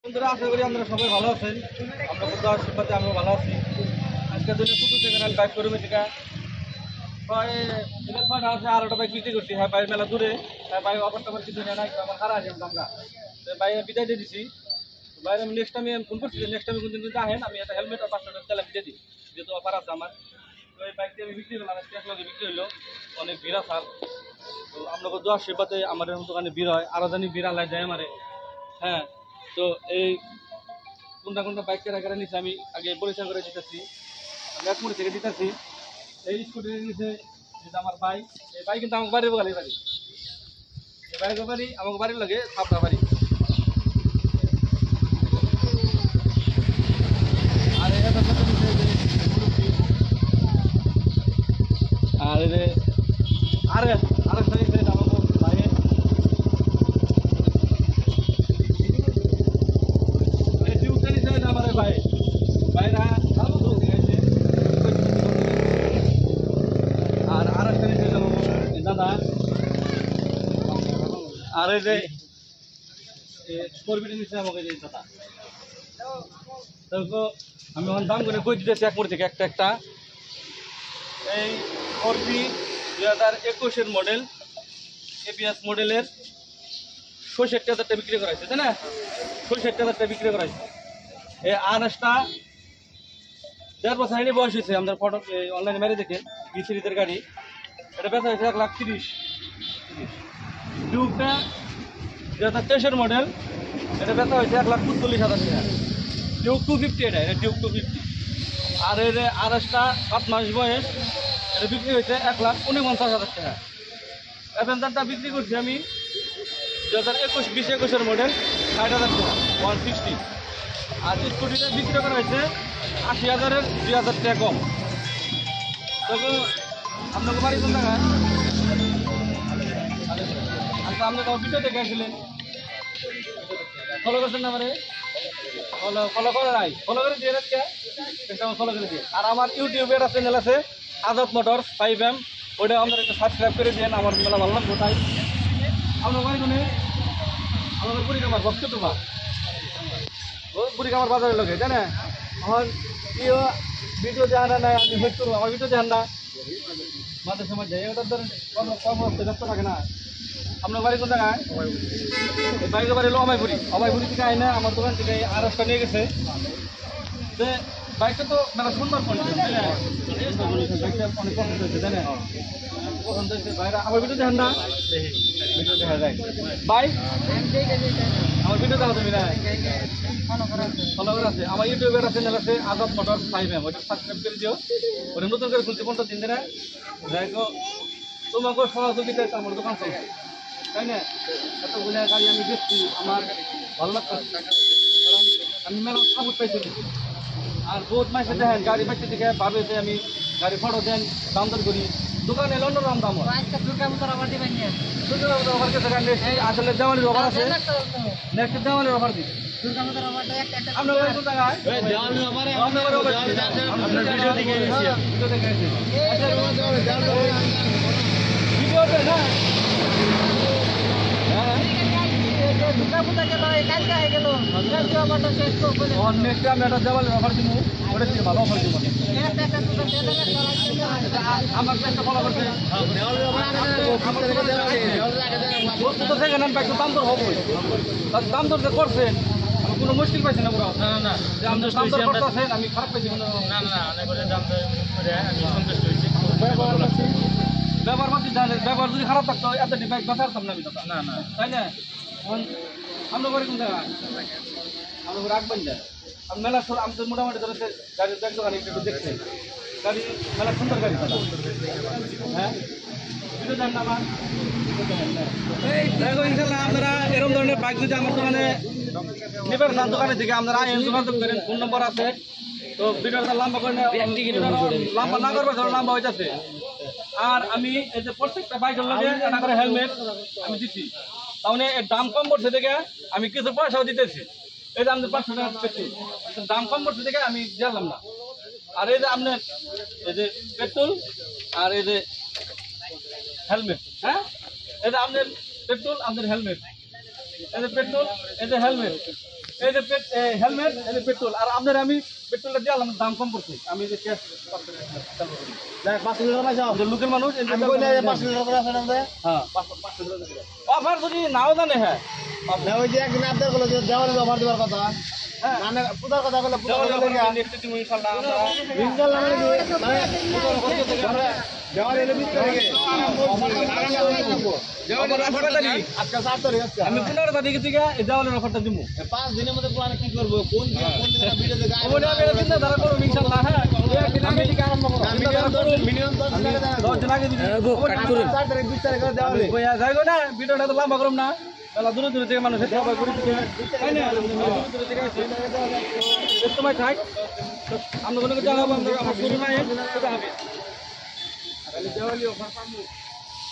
বন্ধুরা, আশা করি আপনারা সবাই ভালো আছেন। আমরা বন্ধু আশীর্বাদে আমিও ভালো আছি। আজকের দিনে শুধু সেখানে বাইক করে থেকে প্রায় 6টা আছে, আর ওটা বাইক বিক্রি করছি। হ্যাঁ, বাইক মেলা দূরে, হ্যাঁ বাইক অফার টফার কিছু নেই, আমার খারাপ আছে আমরা বাইরে বিদায় দিয়ে দিছি। বাইরে আমি নেক্সট আমি ফোন করছি, নেক্সট আমি কোনদিন যদি আহেন আমি একটা হেলমেট আর 500 টাকা তেল দিয়ে দিই, যেহেতু অফার আছে আমার। তো এই বাইকটি আমি বিক্রি করলাম, আজকে এক লগে বিক্রি হইলো। অনেক ভিড় আছে। তো আপনাকে দোয়া আশীর্বাদে আমাদের দোকানে ভিড় হয়, আরও জানি ভিড় আল্লাহ যায় আমারে। হ্যাঁ, তো এই কোনটা কোনটা বাইক কেনা নিচে আমি আগে পরিচয় করে দিতেছি। আমি একমুড়ি থেকে দিতেছি। এই স্কুটি নিচে যেটা আমার বাইক, এই বাইক কিন্তু আমার বাড়ির বগালে বাড়ি, এই বাইকের বাড়ি আমার বাড়ির লাগে ছাপড়া বাড়ি। আর এটার সাথে নিচে আর এই যে আরেকটা নিচে আমার বাইরে টিউবটা নিচে আমার ভাই বাইরা আর আরেকটা নিচে যাবো দাদা। আর এই যে স্করপিওর নিচে আমাকে যে দাদা, তো আমি এখন দাম করে কই দিতেছি এক থেকে একটা এই স্করপি 2021-এর মডেল, এবিএস মডেলের 65,000 বিক্রি করাইছে, তাই না? 65,000 বিক্রি করাইছে। এই আনাসটা 1.5 বছর হয়নি বয়স হয়েছে। আমাদের ফটো অনলাইনে মেরে দেখেন, বিসিরিদের গাড়ি। এটা বেচা হয়েছে 1,30,000। টিউবটা 2023-এর মডেল, এটা বেচা হয়েছে 1,45,000 টাকা। টিউব 250, এটা টিউব 250। আর এর আরএসটা 7 মাস বয়স, এটা বিক্রি হয়েছে 1,49,000 টাকা। অ্যাভেঞ্জারটা বিক্রি করছি আমি 2021-এর মডেল 60,000 টাকা, 160। আর স্কুটিটা বিক্রি করা হয়েছে 80,000-এর 2,000 টাকা কম। তখন আপনাকে বাড়ি কোন জায়গায়? আচ্ছা, আপনি তো ভিডিও দেখে আসছিলেন, ফলো করছেন না? মানে ফলো করে নাই, ফলো করে দিয়ে ফলো করে দিয়ে। আর আমার ইউটিউবের চ্যানেল আছে আজাদ মোটরস 5M, ওইটা আমাদের একটু সাবস্ক্রাইব করে দিন। আমার মেলা ভালো লাগবে তাই। আপনার বাড়ি কোনে? আমাদের বুড়িকামার বস্ত টুবা, বুড়িকামার বাজারের লোকে জানে। আমার প্রিয় ভিডিও দেখান নাই, আমি হেল্প করবো, আমার ভিডিও দেখান না মাঝে সময় যাই। ওটার ধরেন কর্মস্থ ব্যস্ত থাকে না। আপনার বাড়ি কোন জায়গায়? বাইকের বাড়ি হলো অমাইপুরি থেকে আইনে আমার দোকান থেকে আরএসটা নিয়ে গেছে। যে বাইকটা তো মানে সুন্দর করেছে, বাইকটা অনেক পছন্দ হয়েছে, তাই না? পছন্দ হয়েছে বাইরে। আমার ভিডিও দেখেন না? ভিডিও দেখা যায় ভাই, আমার ভিডিও দেখা যাবে না, ফলো করে আছে। আমার ইউটিউবের চ্যানেল আছে আজাদ মোটরস 5M, ওইটা সাবস্ক্রাইব করে দিও। ওটা নতুন করে খুলছি 15 দিন ধরে। যাই হোক, তোমাকে সহযোগিতা আমার দোকান চলছে, তাই না? এতগুলো গাড়ি আমি দেখছি, আমার ভালো লাগছে। কারণ আমি মেলা সাপোর্ট পাইছি। আর বহুত মাসে দেখেন গাড়ি পাইতে দেখে ভাবে যে আমি গাড়ি ফটো দেন, দাম দর করি। দোকানে লন্ড দাম হয় আসলে দেওয়ালির অফার আছে, নেক্সট দেওয়ালির অফার দিই। আপনার বাড়ি কোন জায়গায়? ভিডিওতে না নেক্সট আমি একটা দেওয়ালের অফার দিব, ওটা থেকে ভালো অফার দিব। আমার একটা ফলো করছে একটু দাম দর হবো, দাম দর যে করছেন কোনো মুশকিল পাইছে না? পুরো না, আমি খারাপ পাইছি না, ব্যবহার পাতি ব্যবহার যদি খারাপ থাকতো এত বাইক বাঁচাতাম না, না না, তাই না? আমরা বাড়ি কোন জায়গায়? আমরা রাখবেন না। আমি মেলা আমি তো মোটামুটি ধরেছে গাড়ির ব্যাগ দোকানে একটু দেখছি, গাড়ি মেলা সুন্দর গাড়ি। হ্যাঁ, ভিডিও দেন না আমার। ইনশাল্লাহ আপনারা এরকম ধরনের বাইক যদি আমার দোকানে নেবেন না, দোকানের দিকে আপনারা যোগাযোগ করেন, ফোন নম্বর আছে। তো ভিডিওটা লম্বা করে লম্বা না করবে, ধরো লম্বা হইতেছে। আর আমি এই যে প্রত্যেকটা বাইকের লগে একটা করে হেলমেট আমি দিচ্ছি, তাহলে এর দাম কম পড়ছে দেখে আমি কিছু পয়সাও দিতেছি। এই যে আপনার 500 টাকা পেট্রোল, দাম কম পড়ছে দেখে আমি জানলাম না। আর এই যে আপনার এই যে পেট্রোল আর এই যে হেলমেট, হ্যাঁ, এই যে আপনার পেট্রোল, আপনার হেলমেট, এই যে পেট্রোল, এই যে হেলমেট, এই যে হেলমেট, এই যে পেট্রোল, আর আপনার আমি পেট্রোলটা দিয়ে আলাম, দাম কম পড়ছে। আমি যে ক্যাশ দেখ 5 লিটার পাইছো লোকের মানুষ আমি কইলে 5 লিটার করে আছে না দে হ্যাঁ 500 টাকা অফার যদি নাও জানে। হ্যাঁ না ওই যে একদিন আবদার করলো যে দেওয়ালে অফার দিবার কথা হ্যাঁ মানে পূজার কথা বলে পূজার কথা দেওয়ালে বলে নেক্সট দিন ইনশাআল্লাহ আমরা ইনশাআল্লাহ মানে কি মানে দেওয়ালে এলে বিক্রি করে আজকে 7 তারিখ আজকে আমি 15 তারিখ থেকে এই দেওয়ালের অফারটা দিব। 5 দিনের মধ্যে প্ল্যান কি করব কোন দিন ভিডিও দেখে ওটা আমি চিন্তা ধারা করব ইনশাআল্লাহ। হ্যাঁ আমি থেকে আরম্ভ করব, মিনিমাম 10 দিন আগে 10 দিন আগে দিদি 4 তারিখ 20 তারিখ করে দেওয়ালে বইয়া যাইগো না, ভিডিওটা তো লম্বা করব না, তাহলে দূরে দূরে থেকে মানুষ হেঁটে আবার ঘুরে দিকে তাই না, দূরে দূরে থেকে আসে সময় থাক আমরা কোনো জানাবো, আমরা আমার শুরু নাই কোথা হবে দেওয়ালি অফার পাবো।